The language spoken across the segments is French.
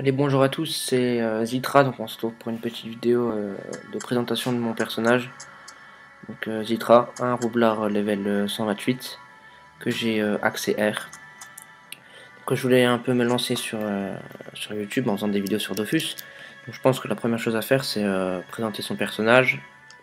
Allez, bonjour à tous, c'est Zitra, donc on se retrouve pour une petite vidéo de présentation de mon personnage. Donc Zitra, un roublard level 128, que j'ai accès R. Donc je voulais un peu me lancer sur YouTube en faisant des vidéos sur Dofus. Donc je pense que la première chose à faire c'est présenter son personnage,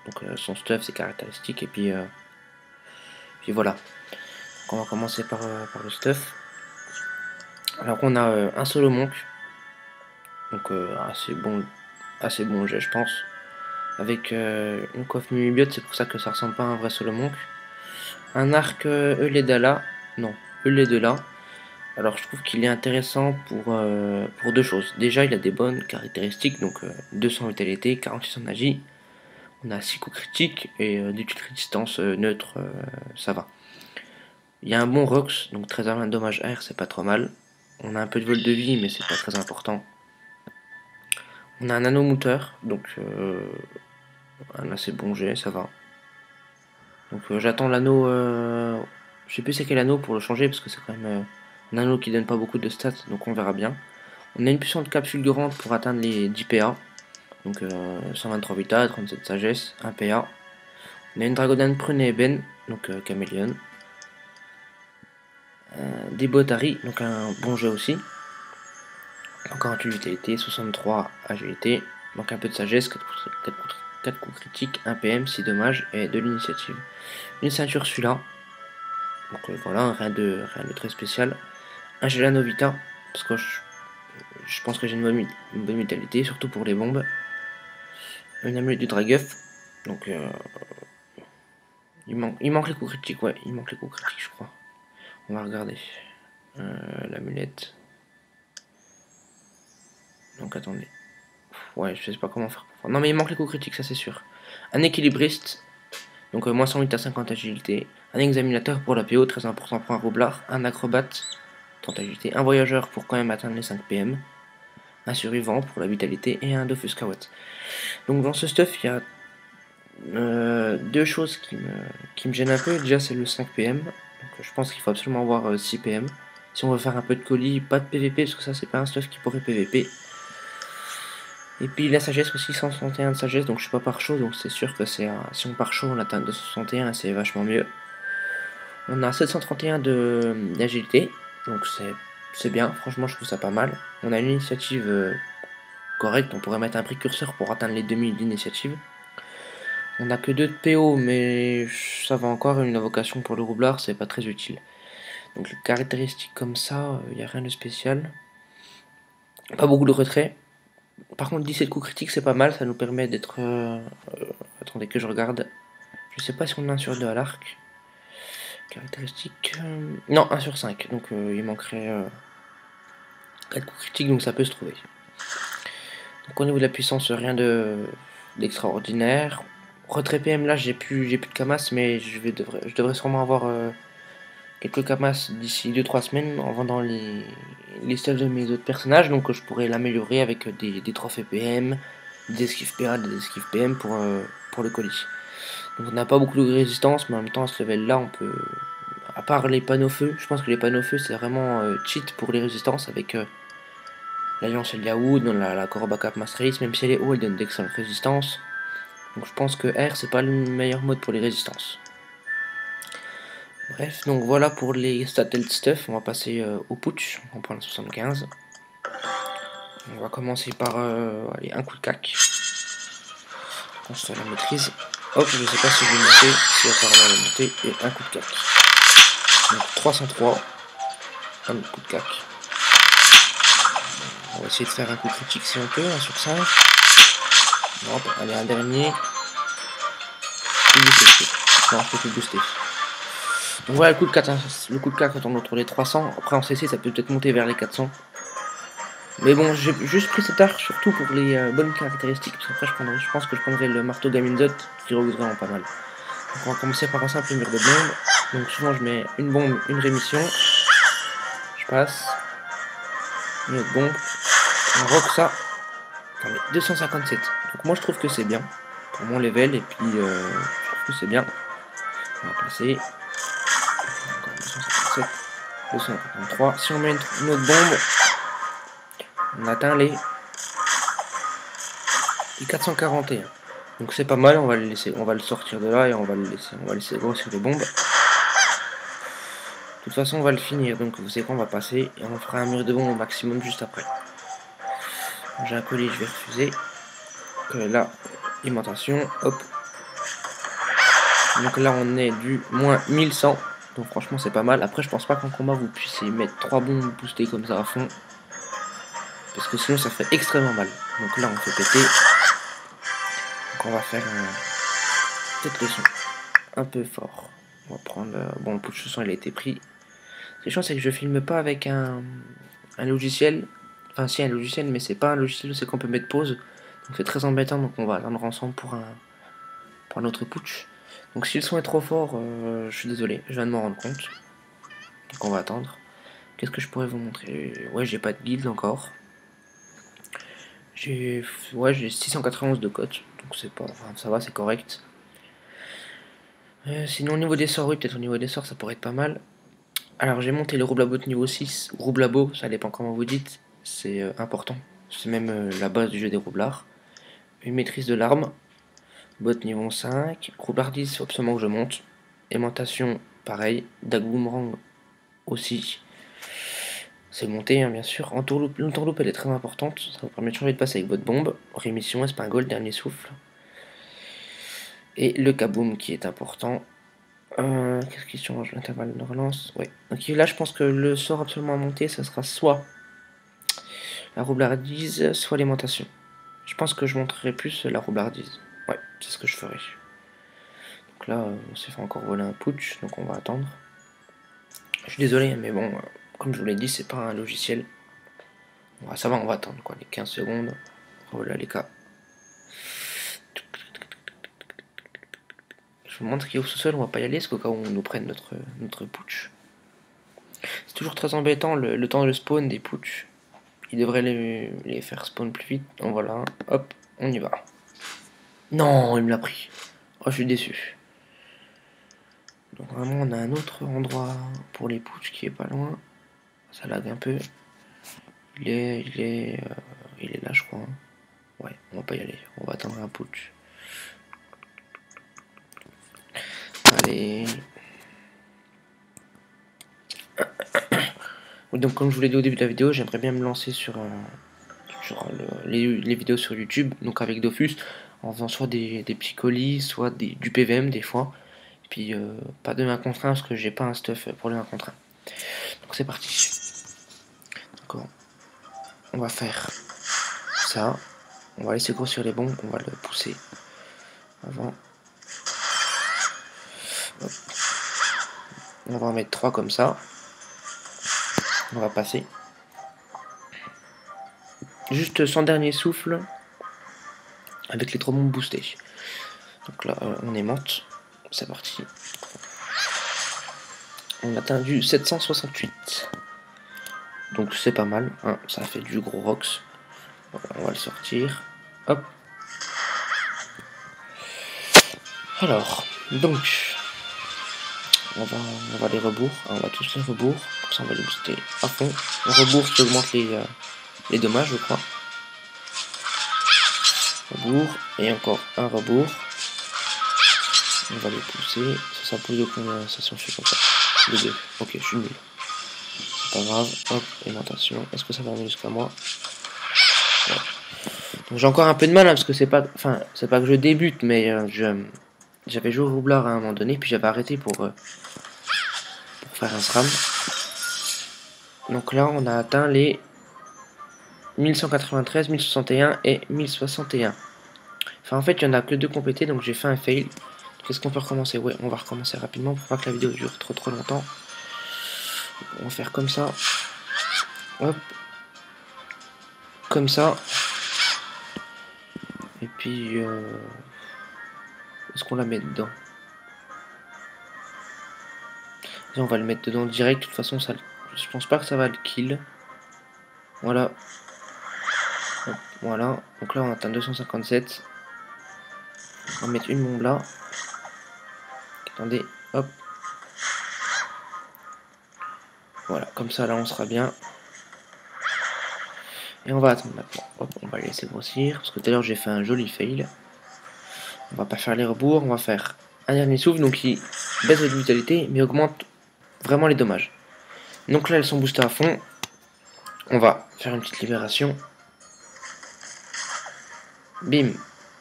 donc son stuff, ses caractéristiques, et puis voilà. Donc on va commencer par le stuff. Alors on a un solo monk, donc assez bon jet je pense. Avec une coiffe mimibiote, c'est pour ça que ça ressemble pas à un vrai solo monk. Un arc Euledala, non, Euledela. Alors je trouve qu'il est intéressant pour deux choses. Déjà, il a des bonnes caractéristiques, donc 200 vitalité, 46 en magie. On a 6 coups critiques et des petites résistances neutres, ça va. Il y a un bon Rox, donc 13 à dommage air, c'est pas trop mal. On a un peu de vol de vie, mais c'est pas très important. On a un nanomoteur, donc un assez bon jet, ça va. Donc j'attends l'anneau, je sais plus c'est quel anneau pour le changer parce que c'est quand même un anneau qui donne pas beaucoup de stats, donc on verra bien. On a une puissante capsule fulgurante pour atteindre les 10 PA, donc 123 vita, 37 sagesse, 1 PA. On a une dragonane prenée eben, donc caméléon. Des botari, donc un bon jeu aussi. 48 vitalité, 63 agilité, donc un peu de sagesse, 4 coups critiques, 1 PM, 6 dommages et de l'initiative. Une ceinture celui-là. Donc voilà, rien de très spécial. Un Gelanovita, parce que je pense que j'ai une bonne vitalité, surtout pour les bombes. Une amulette du Dragueuf, donc il manque les coups critiques, ouais, il manque les coups critiques, je crois. On va regarder. L'amulette. Donc attendez. Ouais, je sais pas comment faire. Non, mais il manque les coups critiques, ça c'est sûr. Un équilibriste, donc moins 108 à 50 agilité. Un examinateur pour la PO, très important pour un roublard. Un acrobate, 30 agilité. Un voyageur pour quand même atteindre les 5 PM. Un survivant pour la vitalité et un Dofus Kawat. Donc dans ce stuff, il y a deux choses qui me gênent un peu. Déjà, c'est le 5 PM. Donc, je pense qu'il faut absolument avoir 6 PM. Si on veut faire un peu de colis, pas de PVP, parce que ça, c'est pas un stuff qui pourrait PVP. Et puis la sagesse aussi, 161 de sagesse, donc je suis pas par chaud, donc c'est sûr que si on part chaud, on atteint 261, c'est vachement mieux. On a 731 d'agilité, donc c'est bien, franchement je trouve ça pas mal. On a une initiative correcte, on pourrait mettre un précurseur pour atteindre les 2000 d'initiative. On n'a que 2 de PO, mais ça va encore, une invocation pour le roublard, c'est pas très utile. Donc les caractéristiques comme ça, il n'y a rien de spécial. Pas beaucoup de retrait. Par contre 17 coups critiques c'est pas mal, ça nous permet d'être... attendez que je regarde. Je sais pas si on a 1 sur 2 à l'arc. Caractéristiques... non, 1 sur 5, donc il manquerait 4 coups critiques, donc ça peut se trouver. Donc au niveau de la puissance, rien d'extraordinaire. Retrait PM là j'ai plus de camas, mais je devrais sûrement avoir quelques camas d'ici 2-3 semaines en vendant les stuffs de mes autres personnages, donc je pourrais l'améliorer avec des trophées PM, des esquives PA, des esquives PM pour le colis. Donc on n'a pas beaucoup de résistance, mais en même temps à ce level là on peut... À part les panneaux feu, je pense que les panneaux feu c'est vraiment cheat pour les résistances avec l'alliance Eliaoud, la Koroba Cap Master Race, même si elle est haut, elle donne d'excellentes résistances. Donc je pense que R c'est pas le meilleur mode pour les résistances. Bref, donc voilà pour les stats health stuff, on va passer au putsch, on prend le 75. On va commencer par allez, un coup de cac. On se la maîtrise. Hop, je sais pas si je vais monter, si apparemment elle va monter, et un coup de cac. Donc 303, un coup de cac. On va essayer de faire un coup critique si on peut, 1 sur 5. Hop, allez, un dernier. Non, je peux plus booster. Donc voilà le coup de 4, hein. Le coup de 4 quand on autour les 300. Après en CC ça peut peut-être monter vers les 400. Mais bon, j'ai juste pris cet arc surtout pour les bonnes caractéristiques. Parce qu'après je pense que je prendrai le marteau Gamindot qui regoute vraiment pas mal. Donc on va commencer par un simple mur de bombes. Donc souvent je mets une bombe, une rémission. Je passe. Une autre bombe. On rock ça. On met 257. Donc moi je trouve que c'est bien. Pour mon level. Et puis je trouve que c'est bien. On va passer. Encore 257. 253. Si on met une autre bombe. On atteint les 441. Donc c'est pas mal, on va le laisser, on va le sortir de là et on va laisser grossir les bombes. De toute façon on va le finir, donc vous savez quoi, on va passer et on fera un mur de bombes au maximum juste après. J'ai un colis, je vais refuser. Là, alimentation, hop. Donc là on est du moins 1100. Donc franchement c'est pas mal. Après je pense pas qu'en combat vous puissiez mettre 3 bombes boostées comme ça à fond. Parce que sinon ça fait extrêmement mal. Donc là on fait péter. Donc on va faire peut-être le son un peu fort. On va prendre... bon le push de son il a été pris. Ce qui est chiant c'est que je filme pas avec un logiciel. Enfin si un logiciel mais c'est pas un logiciel, c'est qu'on peut mettre pause. Donc c'est très embêtant, donc on va attendre ensemble pour un autre putsch. Donc si le son est trop fort, je suis désolé, je viens de m'en rendre compte. Donc on va attendre. Qu'est-ce que je pourrais vous montrer? Ouais, j'ai pas de guild encore. J'ai 691 de cote, donc c'est pas, enfin, ça va, c'est correct. Sinon au niveau des sorts, oui, peut-être au niveau des sorts ça pourrait être pas mal. Alors j'ai monté le roublabot niveau 6, roublabot, ça dépend comment vous dites, c'est important. C'est même la base du jeu des roublards. Une maîtrise de l'arme, bot niveau 5, roublardise, il faut absolument que je monte. Aimantation, pareil, dag boomerang aussi. C'est monté, hein, bien sûr. L'entourloupe, elle est très importante. Ça vous permet de changer de passe avec votre bombe. Rémission, espingole, dernier souffle. Et le kaboom qui est important. Qu'est-ce qui change? L'intervalle de relance. Ouais. Donc là, je pense que le sort absolument à monter, ça sera soit la roublardise, soit l'aimantation. Je pense que je monterai plus la roublardise. Ouais, c'est ce que je ferai. Donc là, on s'est fait encore voler un putsch, donc on va attendre. Je suis désolé, mais bon, comme je vous l'ai dit, c'est pas un logiciel. Ouais, ça va, on va attendre quoi, les 15 secondes. Oh là, les cas. Je vous montre qu'il est au sous-sol, on va pas y aller, parce qu'au cas où on nous prenne notre putsch. C'est toujours très embêtant le temps de spawn des putsch. Il devrait les faire spawn plus vite. Donc voilà, hop, on y va. Non, il me l'a pris. Oh, je suis déçu. Donc vraiment, on a un autre endroit pour les putsch qui est pas loin. Ça lag un peu. Il est là, je crois. Ouais, on va pas y aller. On va attendre un putsch. Allez. Donc comme je vous l'ai dit au début de la vidéo, j'aimerais bien me lancer sur les vidéos sur YouTube, donc avec Dofus, en faisant soit des petits colis, soit du PVM des fois. Et puis pas de 1 contre 1 parce que j'ai pas un stuff pour le 1 contre 1. Donc c'est parti. Donc, on va faire ça. On va laisser grossir les bombes, on va le pousser avant. Hop. On va en mettre 3 comme ça. On va passer. Juste son dernier souffle avec les 3 bombes boostées. Donc là, on aimante. C'est parti. On a atteint du 768. Donc c'est pas mal. Hein, ça fait du gros rox. Voilà, on va le sortir. Hop. Alors, donc, on va les rebours. On va tous les rebours. Comme ça, on va les booster à fond. On rebours qui augmente les dommages, je crois. Rebours. Et encore un rebours. On va les pousser. Ça pousse de combien? Ça s'en fait comme ça. De 2. Ok, je suis nul. C'est pas grave. Hop, aimantation. Est-ce que ça va aller jusqu'à moi? Ouais. Donc j'ai encore un peu de mal, hein, parce que c'est pas que je débute, mais j'avais joué au roublard à un moment donné, puis j'avais arrêté pour faire un SRAM. Donc là, on a atteint les 1193, 1061 et 1061. Enfin, en fait, il y en a que 2 complétés, donc j'ai fait un fail. Est-ce qu'on peut recommencer? Ouais, on va recommencer rapidement pour pas que la vidéo dure trop longtemps. On va faire comme ça. Hop. Comme ça. Et puis... est-ce qu'on la met dedans? Et on va le mettre dedans direct. De toute façon, ça, je pense pas que ça va le kill. Voilà. Hop, voilà. Donc là, on atteint 257. On va mettre une bombe là. Attendez. Hop. Voilà. Comme ça, là, on sera bien. Et on va attendre maintenant. Hop, on va les laisser grossir. Parce que tout à l'heure j'ai fait un joli fail. On va pas faire les rebours. On va faire un dernier souffle. Donc il baisse de vitalité. Mais augmente vraiment les dommages. Donc là elles sont boostées à fond. On va faire une petite libération. Bim.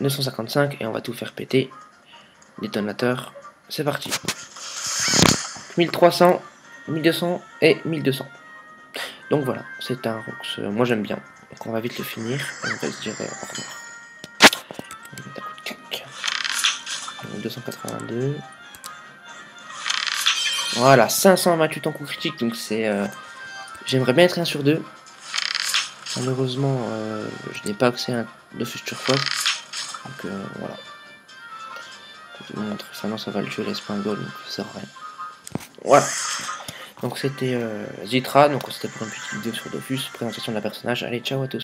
955. Et on va tout faire péter. Détonateur. C'est parti. 1300. 1200 et 1200. Donc voilà, c'est un Rox, moi j'aime bien. Donc on va vite le finir, et on va se dire au revoir. 282. Voilà, 528 en coup critique, donc c'est... j'aimerais bien être 1 sur 2. Malheureusement, je n'ai pas accès à un Dofus turquoise. Donc voilà. Je vais vous montrer ça, non ça va le tuer l'espagnol, donc ça sert à rien. Voilà. Donc c'était Zitra, donc c'était pour une petite vidéo sur Dofus, présentation de la personnage. Allez, ciao à tous.